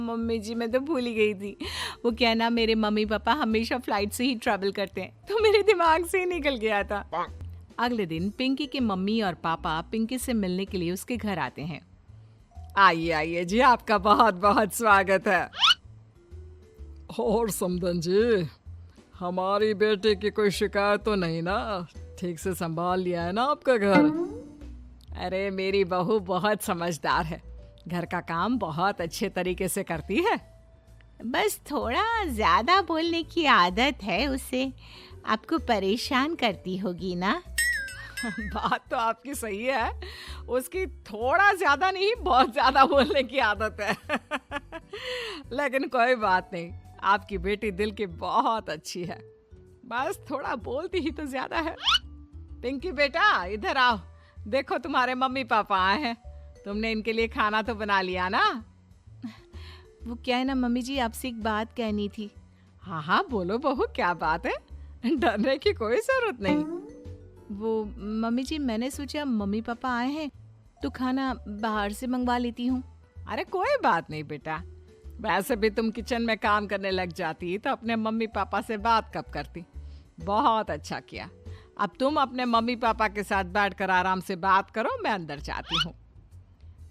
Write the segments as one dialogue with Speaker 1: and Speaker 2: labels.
Speaker 1: Mummy जी मैं तो भूल ही गई थी। वो क्या ना, मेरे मम्मी पापा हमेशा फ्लाइट से ही ट्रैवल करते हैं, तो मेरे दिमाग से ही निकल गया था। अगले दिन पिंकी के मम्मी और पापा पिंकी से मिलने के लिए उसके घर आते हैं। आइए आइए जी, आपका बहुत बहुत स्वागत है।
Speaker 2: और समदन जी, हमारी बेटी की कोई शिकायत तो नहीं ना? ठीक से संभाल लिया है ना आपका घर?
Speaker 1: अरे मेरी बहू बहुत समझदार है, घर का काम बहुत अच्छे तरीके से करती है। बस थोड़ा ज्यादा बोलने की आदत है उसे, आपको परेशान करती होगी ना। बात तो आपकी सही है, उसकी थोड़ा ज्यादा नहीं बहुत ज्यादा बोलने की आदत है। लेकिन कोई बात नहीं, आपकी बेटी दिल की बहुत अच्छी है, बस थोड़ा बोलती ही तो ज्यादा है। पिंकी बेटा इधर आओ, देखो तुम्हारे मम्मी पापा आए हैं, तुमने इनके लिए खाना तो बना लिया ना? वो क्या है ना मम्मी जी, आपसे एक बात कहनी थी। हाँ हाँ बोलो बहू, क्या बात है, डरने की कोई जरूरत नहीं। वो मम्मी जी, मैंने सोचा मम्मी पापा आए हैं तो खाना बाहर से मंगवा लेती हूँ। अरे कोई बात नहीं बेटा, वैसे भी तुम किचन में काम करने लग जाती तो अपने मम्मी पापा से बात कब करती। बहुत अच्छा किया, अब तुम अपने मम्मी पापा के साथ बैठकर आराम से बात करो, मैं अंदर जाती हूँ।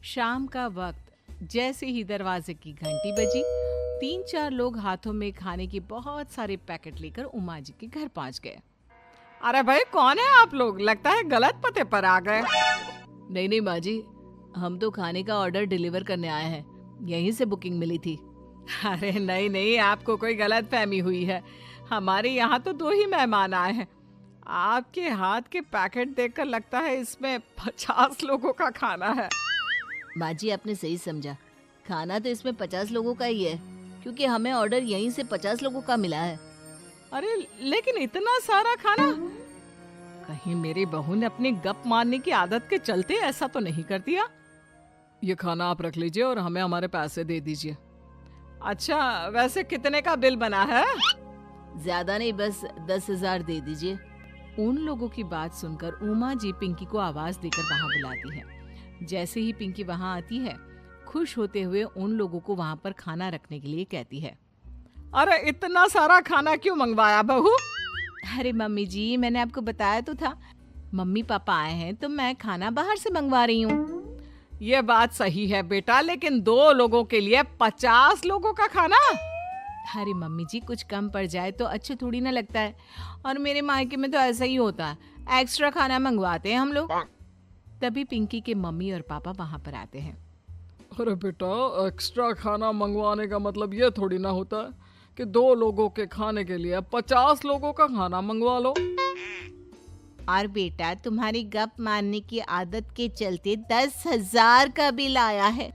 Speaker 1: शाम का वक्त जैसे ही दरवाजे की घंटी बजी, 3-4 लोग हाथों में खाने के बहुत सारे पैकेट लेकर उमा जी के घर पहुंच गए। अरे भाई कौन है आप लोग, लगता है गलत पते पर आ गए।
Speaker 3: नहीं नहीं माँ जी, हम तो खाने का ऑर्डर डिलीवर करने आए हैं, यहीं से बुकिंग मिली थी।
Speaker 1: अरे नहीं नहीं, आपको कोई गलत फहमी हुई है, हमारे यहाँ तो 2 ही मेहमान आए हैं। आपके हाथ के पैकेट देखकर लगता है इसमें 50 लोगों का खाना है।
Speaker 3: माँ जी आपने सही समझा, खाना तो इसमें 50 लोगों का ही है, क्योंकि हमें ऑर्डर यहीं से 50 लोगों का मिला है।
Speaker 1: अरे लेकिन इतना सारा खाना, कहीं मेरी बहू ने अपनी गप मारने की आदत के चलते ऐसा तो नहीं कर दिया?
Speaker 2: ये खाना आप रख लीजिए और हमें हमारे पैसे दे दीजिए।
Speaker 1: अच्छा वैसे कितने का बिल बना है?
Speaker 3: ज्यादा नहीं, बस 10,000 दे दीजिए।
Speaker 1: उन लोगों की बात सुनकर उमा जी पिंकी को आवाज देकर वहां बुलाती है। जैसे ही पिंकी वहां आती है, खुश होते हुए उन लोगों को वहां पर खाना रखने के लिए कहती है। अरे इतना सारा खाना क्यों मंगवाया बहू? अरे मम्मी जी, मैंने आपको बताया तो था, मम्मी पापा आए हैं तो मैं खाना बाहर से मंगवा रही हूँ। ये बात सही है बेटा, लेकिन 2 लोगों के लिए 50 लोगों का खाना? अरे मम्मी जी, कुछ कम पड़ जाए तो अच्छे थोड़ी ना लगता है, और मेरे मायके में तो ऐसा ही होता है, एक्स्ट्रा खाना मंगवाते हैं हम लोग। तभी पिंकी के मम्मी और पापा वहां पर आते हैं।
Speaker 2: अरे बेटा, एक्स्ट्रा खाना मंगवाने का मतलब ये थोड़ी ना होता है कि 2 लोगों के खाने के लिए 50 लोगों का खाना मंगवा लो।
Speaker 1: और बेटा तुम्हारी गप मारने की आदत के चलते 10,000 का बिल आया है,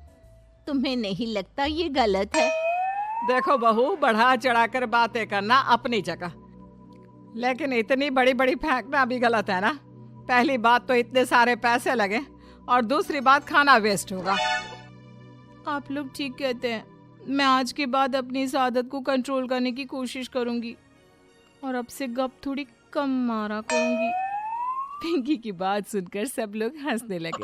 Speaker 1: तुम्हें नहीं लगता ये गलत है? देखो बहू, बढ़ा चढ़ाकर बातें करना अपनी जगह, लेकिन इतनी बड़ी बड़ी फेंकना भी गलत है ना। पहली बात तो इतने सारे पैसे लगे, और दूसरी बात खाना वेस्ट होगा। आप लोग ठीक कहते हैं, मैं आज के बाद अपनी इस आदत को कंट्रोल करने की कोशिश करूंगी, और अब से गप थोड़ी कम मारा करूंगी। पिंकी की बात सुनकर सब लोग हंसने लगे।